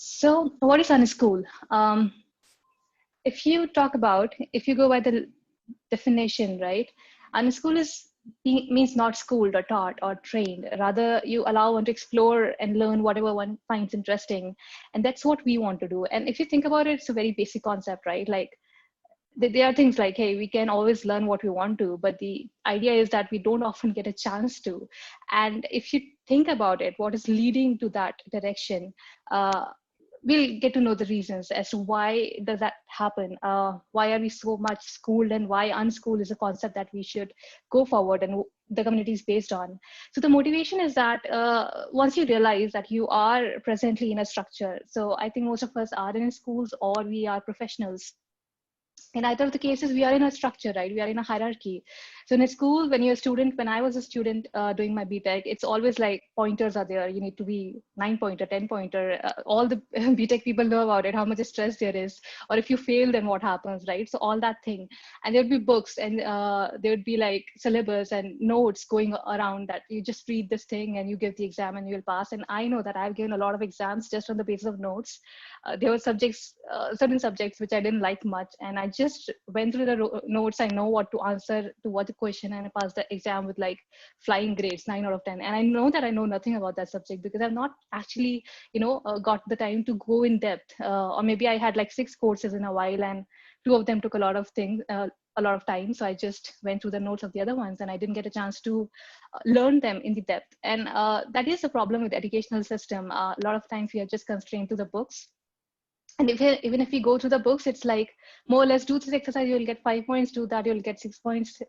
So what is Unschool? If you talk about, if you go by the definition, right? Unschool means not schooled or taught or trained. Rather, you allow one to explore and learn whatever one finds interesting. And that's what we want to do. And if you think about it, it's a very basic concept, right? Like there are things like, hey, we can always learn what we want to, but the idea is that we don't often get a chance to. And if you think about it, what is leading to that direction, uh, we'll get to know the reasons as to why does that happen. Why are we so much schooled, and why unschool is a concept that we should go forward and the community is based on. So the motivation is that once you realize that you are presently in a structure, so I think most of us are in schools or we are professionals. In either of the cases, we are in a structure, right? We are in a hierarchy. So in a school, when you're a student, when I was a student doing my BTech, it's always like pointers are there. You need to be 9-pointer, 10-pointer. All the BTech people know about it, how much stress there is, or if you fail, then what happens, right? So all that thing. And there would be books, and there would be like syllabus and notes going around that you just read this thing and you give the exam and you'll pass. And I know that I've given a lot of exams just on the basis of notes. There were subjects, certain subjects which I didn't like much, and I just went through the notes. I know what to answer to what the question, and I passed the exam with like flying grades, 9 out of 10. And I know that I know nothing about that subject because I've not actually, got the time to go in depth. Or maybe I had like 6 courses in a while, and 2 of them took a lot of things. A lot of time, so I just went through the notes of the other ones, and I didn't get a chance to learn them in the depth. And that is the problem with the educational system. A lot of times we are just constrained to the books, and even if you go to the books, it's like more or less do this exercise, you'll get 5 points, do that, you'll get 6 points.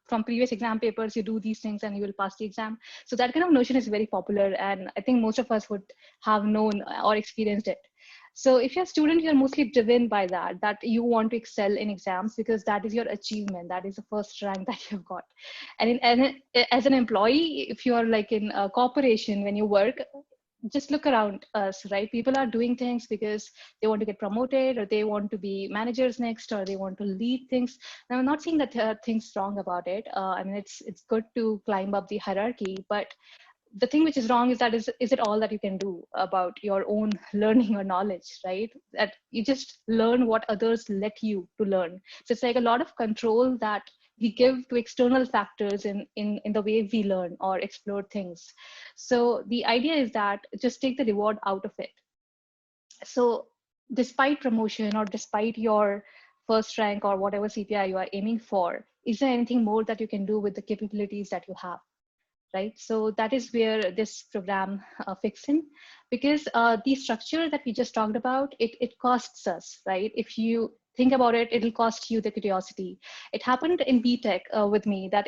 From previous exam papers, you do these things and you will pass the exam. So that kind of notion is very popular, and I think most of us would have known or experienced it. So if you're a student, you're mostly driven by that you want to excel in exams because that is your achievement, that is the first rank that you've got. And as an employee, if you are like in a corporation, when you work, just look around us, right? People are doing things because they want to get promoted, or they want to be managers next, or they want to lead things. Now, I'm not saying that there are things wrong about it. I mean, it's good to climb up the hierarchy, but the thing which is wrong is that is it all that you can do about your own learning or knowledge, right? That you just learn what others let you to learn. So it's like a lot of control that we give to external factors in the way we learn or explore things. So the idea is that just take the reward out of it. So despite promotion or despite your first rank or whatever CPI you are aiming for, is there anything more that you can do with the capabilities that you have? Right? So that is where this program fits in, because the structure that we just talked about, it costs us, right? If you think about it, it'll cost you the curiosity. It happened in BTech with me that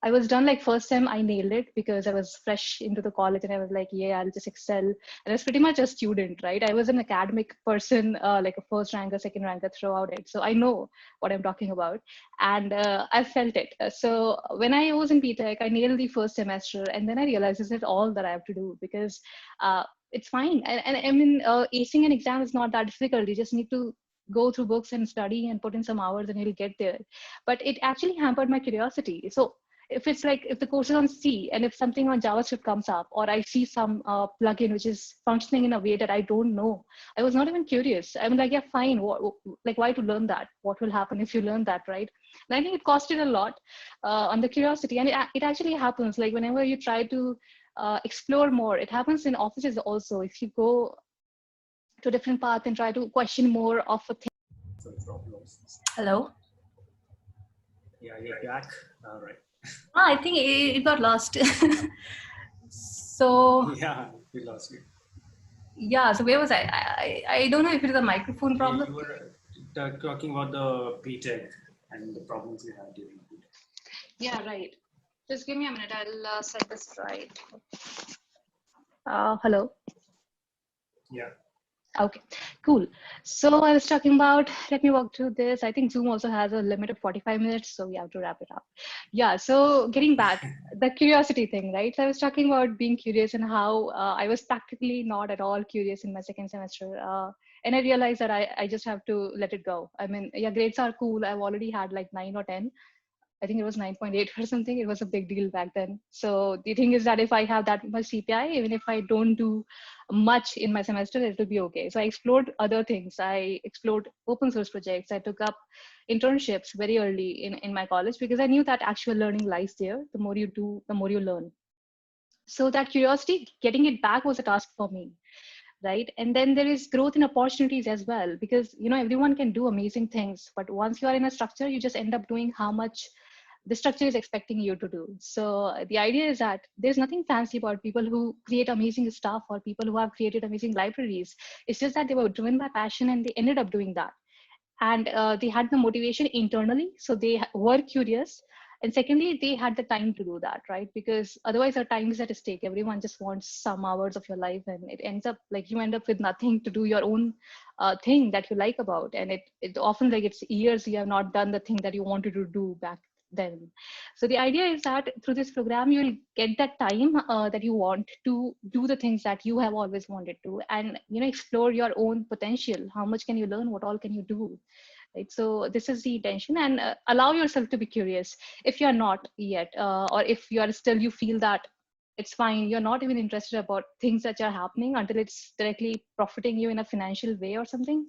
I was done like first time I nailed it because I was fresh into the college and I was like, yeah, I'll just excel. And I was pretty much a student, right? I was an academic person, like a first ranker, second ranker throughout it. So I know what I'm talking about, and I felt it. So when I was in BTech, I nailed the first semester, and then I realized, is it all that I have to do? Because it's fine. And I mean, acing an exam is not that difficult. You just need to go through books and study and put in some hours and you'll get there. But it actually hampered my curiosity. So if it's like, if the course is on C and if something on JavaScript comes up, or I see some plugin which is functioning in a way that I don't know, I was not even curious. I'm like, yeah, fine. Like, why to learn that? What will happen if you learn that, right? And I think it costed a lot on the curiosity. And it actually happens, like whenever you try to explore more, it happens in offices also. If you go to a different path and try to question more of a thing. Hello? Yeah, you're back. All right. I think it got lost. So, Yeah, we lost you. yeah, so where was I? I don't know if it is a microphone problem. You were talking about the BTech and the problems you had during BTech. Yeah, right. Just give me a minute. I'll set this right. Hello. Yeah. Okay, cool. So I was talking about, let me walk through this. I think Zoom also has a limit of 45 minutes, so we have to wrap it up. Yeah, so getting back, the curiosity thing, right? So I was talking about being curious and how I was practically not at all curious in my second semester. And I realized that I just have to let it go. I mean, yeah, grades are cool. I've already had like 9 or 10. I think it was 9.8 or something. It was a big deal back then. So the thing is that if I have that much CPI, even if I don't do much in my semester, it will be okay. So I explored other things. I explored open source projects. I took up internships very early in my college because I knew that actual learning lies there. The more you do, the more you learn. So that curiosity, getting it back was a task for me, right? And then there is growth in opportunities as well, because everyone can do amazing things, but once you are in a structure, you just end up doing how much the structure is expecting you to do. So the idea is that there's nothing fancy about people who create amazing stuff or people who have created amazing libraries. It's just that they were driven by passion and they ended up doing that. And they had the motivation internally, so they were curious. And secondly, they had the time to do that, right? Because otherwise our time is at stake. Everyone just wants some hours of your life, and it ends up like you end up with nothing to do your own thing that you like about. And it often, like, it's years you have not done the thing that you wanted to do back then. So the idea is that through this program, you'll get that time that you want to do the things that you have always wanted to, and explore your own potential. How much can you learn? What all can you do? Right. So this is the intention, and allow yourself to be curious if you're not yet, or if you are still, you feel that it's fine, you're not even interested about things that are happening until it's directly profiting you in a financial way or something.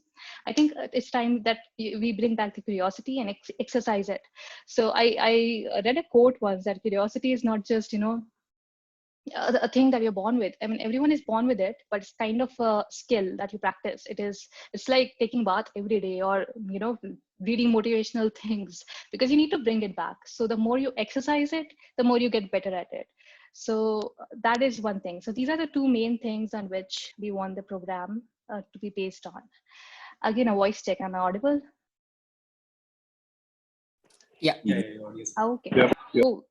I think it's time that we bring back the curiosity and exercise it. So I read a quote once that curiosity is not just a thing that you're born with. I mean, everyone is born with it, but it's kind of a skill that you practice. It's like taking bath every day, or reading motivational things, because you need to bring it back. So the more you exercise it, the more you get better at it. So that is one thing. So these are the two main things on which we want the program to be based on. Again, a voice check. Am I audible? Yeah. Yeah, yeah, yeah. Okay. Yep. Cool.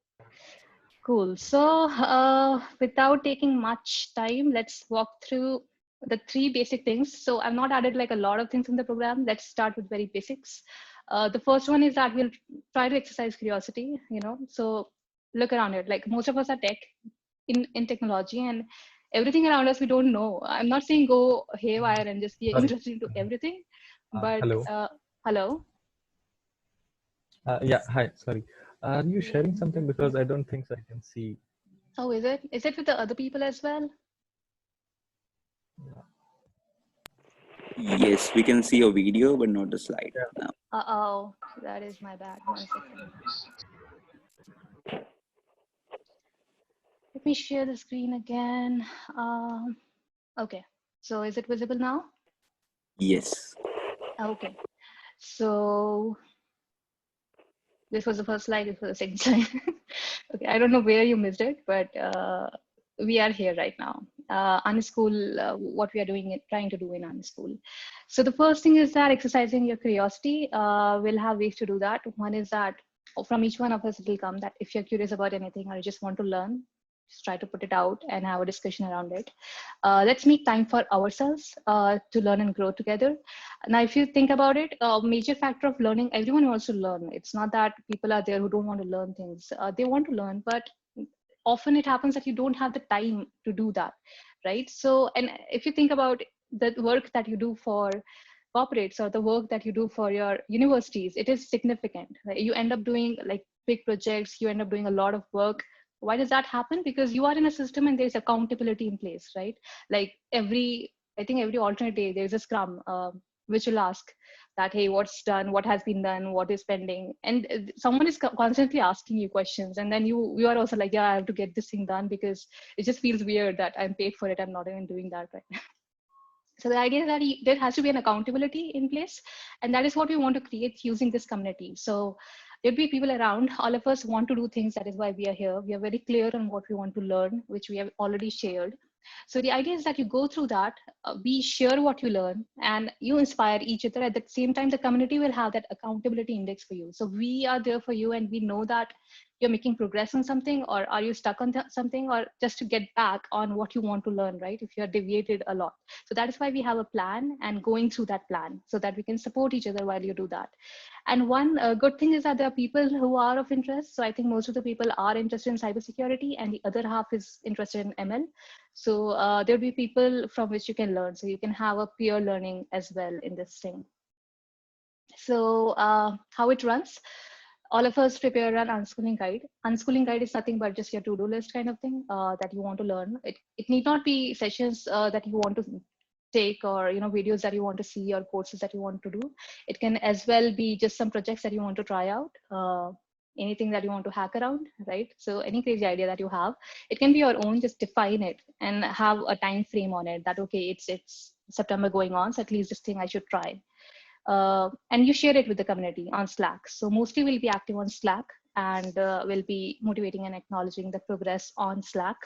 Cool. So without taking much time, let's walk through the three basic things. So I've not added like a lot of things in the program. Let's start with very basics. The first one is that we'll try to exercise curiosity, so look around it. Like, most of us are tech in technology, and everything around us we don't know. I'm not saying go haywire and just be Sorry. interested into everything, but Hello. hello. Yeah, hi. Sorry. Are you sharing something? Because I don't think so I can see. Oh, is it? Is it with the other people as well? Yes, we can see your video, but not the slide Yeah. now. Uh-oh, that is my bad. 1 second. Let me share the screen again. Okay, so is it visible now? Yes. Okay, so this was the first slide, this was the second slide. Okay, I don't know where you missed it, but we are here right now. Unschool, what we are doing, trying to do in Unschool. So the first thing is that exercising your curiosity. We'll have ways to do that. One is that from each one of us, it will come that if you're curious about anything or you just want to learn, just try to put it out and have a discussion around it. Let's make time for ourselves to learn and grow together. Now, if you think about it, a major factor of learning, everyone wants to learn. It's not that people are there who don't want to learn things. They want to learn, but often it happens that you don't have the time to do that, right? So, and if you think about the work that you do for corporates or the work that you do for your universities, it is significant, right? You end up doing like big projects, you end up doing a lot of work. Why does that happen? Because you are in a system and there's accountability in place, right? Like I think every alternate day there's a scrum which will ask that, hey, what's done, what has been done, what is pending, and someone is constantly asking you questions, and then you are also like, yeah, I have to get this thing done, because it just feels weird that I'm paid for it, I'm not even doing that right. So the idea is that there has to be an accountability in place, and that is what we want to create using this community. So there'll be people around. All of us want to do things. That is why we are here. We are very clear on what we want to learn, which we have already shared. So the idea is that you go through that, we share what you learn, and you inspire each other. At the same time, the community will have that accountability index for you. So we are there for you, and we know that you're making progress on something, or are you stuck on something, or just to get back on what you want to learn, right? If you're deviated a lot. So that is why we have a plan, and going through that plan so that we can support each other while you do that. And one good thing is that there are people who are of interest. So I think most of the people are interested in cybersecurity, and the other half is interested in ML. So there'll be people from which you can learn. So you can have a peer learning as well in this thing. So how it runs. all of us prepare an unschooling guide. Unschooling guide is nothing but just your to-do list kind of thing that you want to learn. It need not be sessions that you want to take, or videos that you want to see, or courses that you want to do. It can as well be just some projects that you want to try out, anything that you want to hack around, right? So any crazy idea that you have, it can be your own. Just define it and have a time frame on it, that okay, it's September going on, so at least this thing I should try. And you share it with the community on Slack. So mostly we'll be active on Slack, and we'll be motivating and acknowledging the progress on Slack.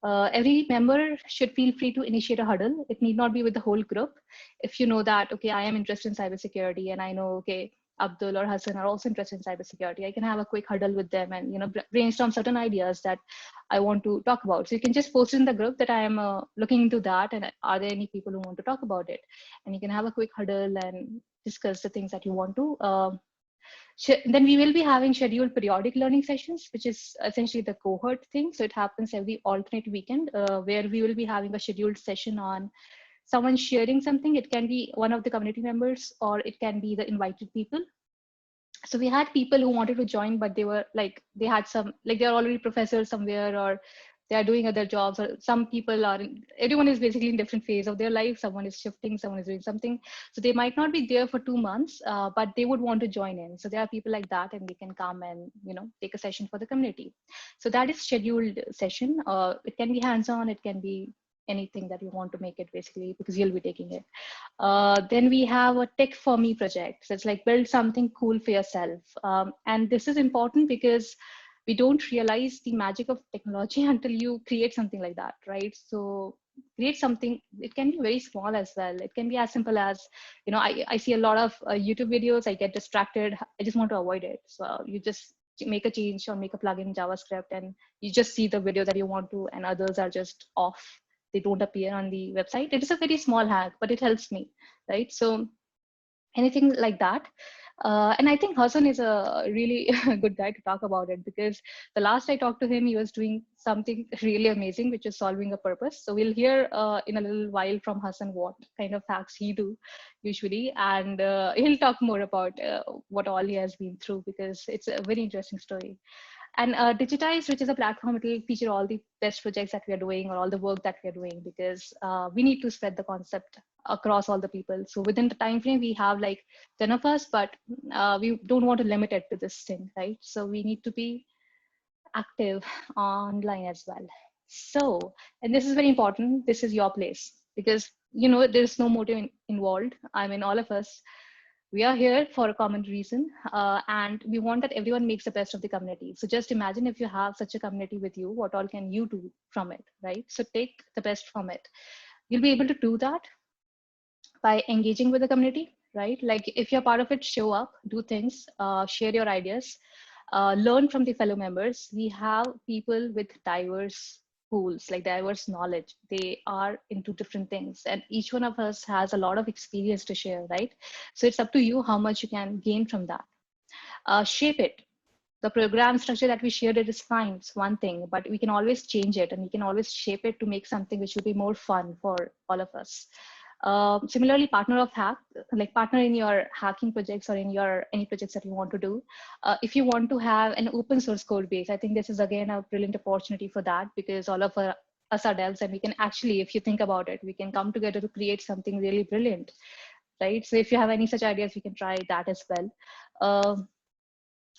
Every member should feel free to initiate a huddle. It need not be with the whole group. If you know that, okay, I am interested in cybersecurity, and I know, okay, Abdul or Hassan are also interested in cybersecurity, I can have a quick huddle with them and brainstorm certain ideas that I want to talk about. So you can just post in the group that I am looking into that, and are there any people who want to talk about it? And you can have a quick huddle and discuss the things that you want to. Then we will be having scheduled periodic learning sessions, which is essentially the cohort thing. So it happens every alternate weekend, where we will be having a scheduled session on someone sharing something. It can be one of the community members, or it can be the invited people. So we had people who wanted to join, but they were like, they had some, like they're already professors somewhere, or they are doing other jobs, or some people are everyone is basically in different phase of their life. Someone is shifting, someone is doing something, so they might not be there for 2 months, but they would want to join in. So there are people like that, and they can come and take a session for the community. So that is scheduled session. It can be hands-on, it can be anything that you want to make it, basically, because you'll be taking it. Then we have a tech for me project. So it's like build something cool for yourself. And this is important because we don't realize the magic of technology until you create something like that, right? So create something. It can be very small as well. It can be as simple as, I see a lot of YouTube videos, I get distracted, I just want to avoid it. So you just make a change or make a plugin in JavaScript, and you just see the video that you want to, and others are just off. They don't appear on the website. It is a very small hack, but it helps me, right? So anything like that. And I think Hassan is a really good guy to talk about it, because the last I talked to him, he was doing something really amazing, which is solving a purpose. So we'll hear in a little while from Hassan what kind of hacks he do usually, and he'll talk more about what all he has been through, because it's a very interesting story. And Digitised, which is a platform, it will feature all the best projects that we are doing, or all the work that we are doing, because we need to spread the concept across all the people. So within the time frame, we have like 10 of us, but we don't want to limit it to this thing, right? So we need to be active online as well. So, and this is very important, this is your place, because there's no motive involved. I mean, all of us, we are here for a common reason, and we want that everyone makes the best of the community. So just imagine if you have such a community with you, what all can you do from it, right? So take the best from it. You'll be able to do that by engaging with the community, right? Like if you're part of it, show up, do things, share your ideas, learn from the fellow members. We have people with diverse pools, like diverse knowledge. They are into different things, and each one of us has a lot of experience to share, right? So it's up to you how much you can gain from that. Shape it. The program structure that we shared, it is fine, it's one thing, but we can always change it, and we can always shape it to make something which will be more fun for all of us. Similarly, partner of hack, like partner in your hacking projects, or in your any projects that you want to do. If you want to have an open source code base, I think this is again a brilliant opportunity for that, because all of us are devs, and we can actually, if you think about it, we can come together to create something really brilliant, right? So if you have any such ideas, we can try that as well.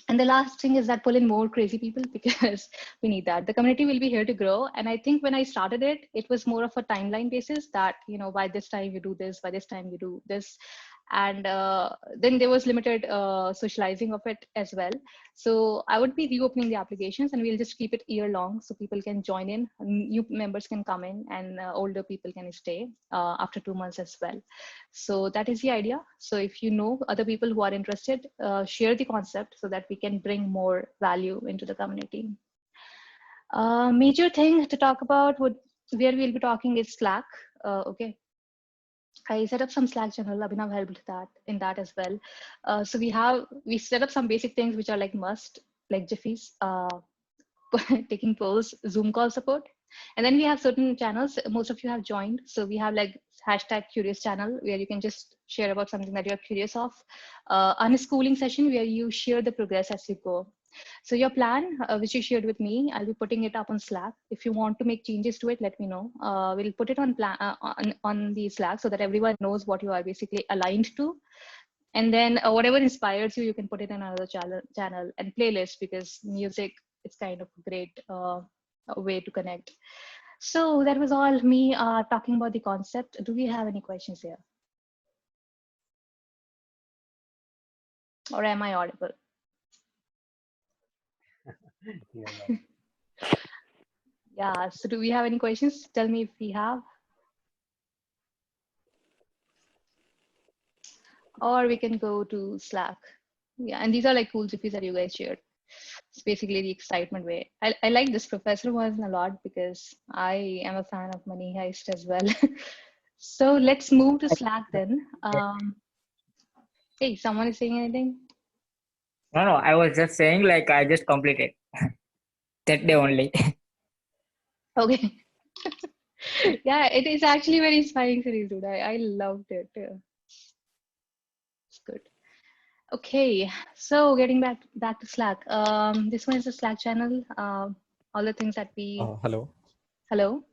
And the last thing is that pull in more crazy people, because we need that. The community will be here to grow. And I think when I started it, it was more of a timeline basis that, by this time you do this, by this time you do this. And then there was limited socializing of it as well. So I would be reopening the applications, and we'll just keep it year long, so people can join in, new members can come in, and older people can stay after 2 months as well. So that is the idea. So if you know other people who are interested, share the concept so that we can bring more value into the community. Major thing to talk about where we'll be talking is Slack. Okay. I set up some Slack channel. Abhinav helped in that as well. So we set up some basic things which are like must, like Jiffies, taking polls, Zoom call support. And then we have certain channels, most of you have joined. So we have like #curious channel where you can just share about something that you're curious of. Unschooling session where you share the progress as you go. So your plan, which you shared with me, I'll be putting it up on Slack. If you want to make changes to it, let me know. We'll put it on the Slack so that everyone knows what you are basically aligned to. And then whatever inspires you, you can put it in another channel and playlist, because music is kind of a great way to connect. So that was all me talking about the concept. Do we have any questions here? Or am I audible? Yeah, so do we have any questions? Tell me if we have. Or we can go to Slack. Yeah, and these are like cool GPs that you guys shared. It's basically the excitement way. I like this professor one a lot because I am a fan of Money Heist as well. So let's move to Slack then. Hey, someone is saying anything? No, I was just saying like I just completed that day only. Okay. Yeah, it is actually very inspiring series, dude. I loved it. Yeah. It's good. Okay, so getting back to Slack. This one is the Slack channel. All the things that we. Hello. Hello.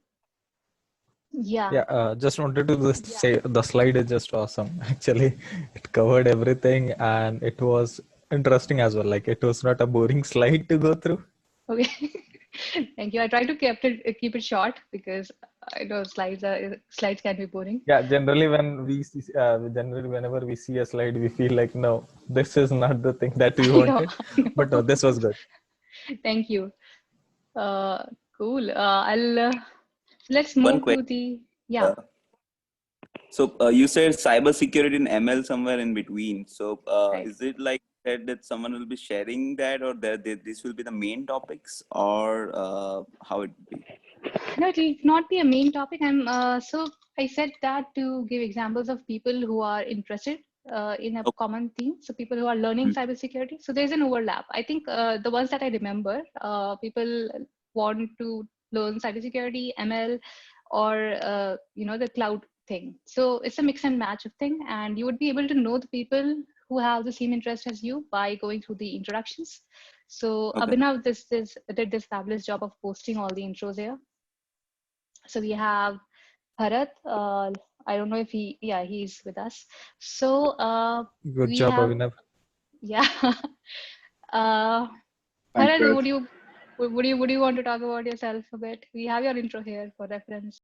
Yeah. Yeah, just wanted to just say the slide is just awesome. Actually, it covered everything and it was interesting as well. Like it was not a boring slide to go through. Okay. Thank you. I try to keep it short because I know slides can be boring. Yeah, generally when we see, generally whenever we see a slide, we feel like, no, this is not the thing that we I know, wanted. I know. But no, this was good. Thank you. Cool. Let's One move to question. the yeah. So you said cybersecurity and ML somewhere in between. So Right. is it like that someone will be sharing that, or that this will be the main topics, or how it will be? No, it will not be a main topic. So I said that to give examples of people who are interested in a Okay. common theme. So people who are learning cybersecurity. So there's an overlap. I think the ones that I remember, people want to learn cybersecurity, ML, or the cloud thing. So it's a mix and match of thing, and you would be able to know the people who have the same interest as you by going through the introductions. So Okay. Abhinav did this fabulous job of posting all the intros here. So we have Bharat. I don't know if he's with us. So Good we job, have, Avinav. yeah. Bharat, would you want to talk about yourself a bit? We have your intro here for reference.